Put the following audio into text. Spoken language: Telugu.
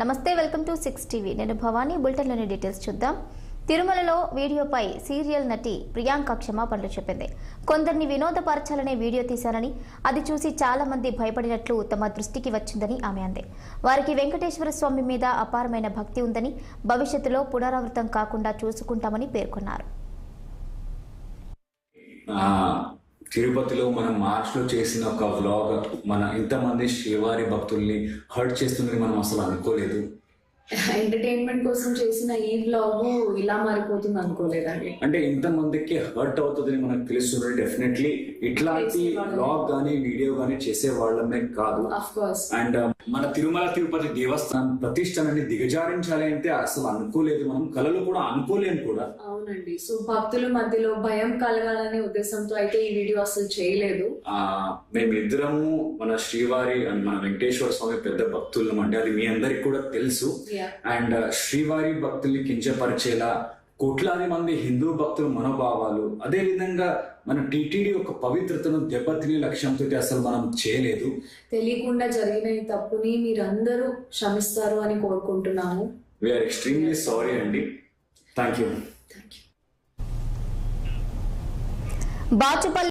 నమస్తే, వెల్కమ్ టు 6 టీవీ. నేను భవానీ. బులెటిన్లోని డీటెయిల్స్ చూద్దాం. తిరుమలలో వీడియోపై సీరియల్ నటి ప్రియాంక క్షమాపణలు చెప్పింది. కొందరిని వినోదపరచాలనే వీడియో తీశానని, అది చూసి చాలా మంది భయపడినట్లు తమ దృష్టికి వచ్చిందని ఆమె అంది. వారికి వెంకటేశ్వర స్వామి మీద అపారమైన భక్తి ఉందని, భవిష్యత్తులో పునరావృతం కాకుండా చూసుకుంటామని పేర్కొన్నారు. తిరుపతిలో మనం మార్చ్లో చేసిన ఒక వ్లాగ్ మన ఇంతమంది శ్రీవారి భక్తుల్ని హర్ట్ చేస్తుందని మనం అసలు అనుకోలేదు. ఎంటర్టైన్మెంట్ కోసం చేసిన ఈ వ్లాగ్ ఇలా మారిపోతుంది అనుకోలేదండి. అంటే ఇంతమందికి హర్ట్ అవుతుందని మనకు తెలుస్తుంది. డెఫినెట్లీ ఇట్లాంటి వ్లాగ్ గానీ వీడియో గానీ చేసే వాళ్ళమే కాదు. అండ్ మన తిరుమల తిరుపతి దేవస్థానం ప్రతిష్టని దిగజారించాలి అంటే అసలు అనుకోలేదు, మనం కళలు కూడా అనుకోలేము కూడా. అవునండి. సో భక్తుల మధ్యలో భయం కలగాలనే ఉద్దేశంతో అయితే ఈ వీడియో అసలు చేయలేదు. మేమిద్దరము మన శ్రీవారి అండ్ మన వెంకటేశ్వర స్వామి పెద్ద భక్తులం అంటే అది మీ అందరికి కూడా తెలుసు. అండ్ శ్రీవారి భక్తుల్ని కించపరిచేలా కోట్లాది మంది హిందూ భక్తుల మనోభావాలు, అదే విధంగా మన టీటీడీ యొక్క పవిత్రతను దెబ్బతినే లక్ష్యంతో అసలు మనం చేయలేదు. తెలియకుండా జరిగిన ఈ తప్పుని మీరందరూ క్షమిస్తారు అని కోరుకుంటున్నాము. వీఆర్ ఎక్స్ట్రీమ్లీ సారీ అండి. Thank you. బాచుపల్లి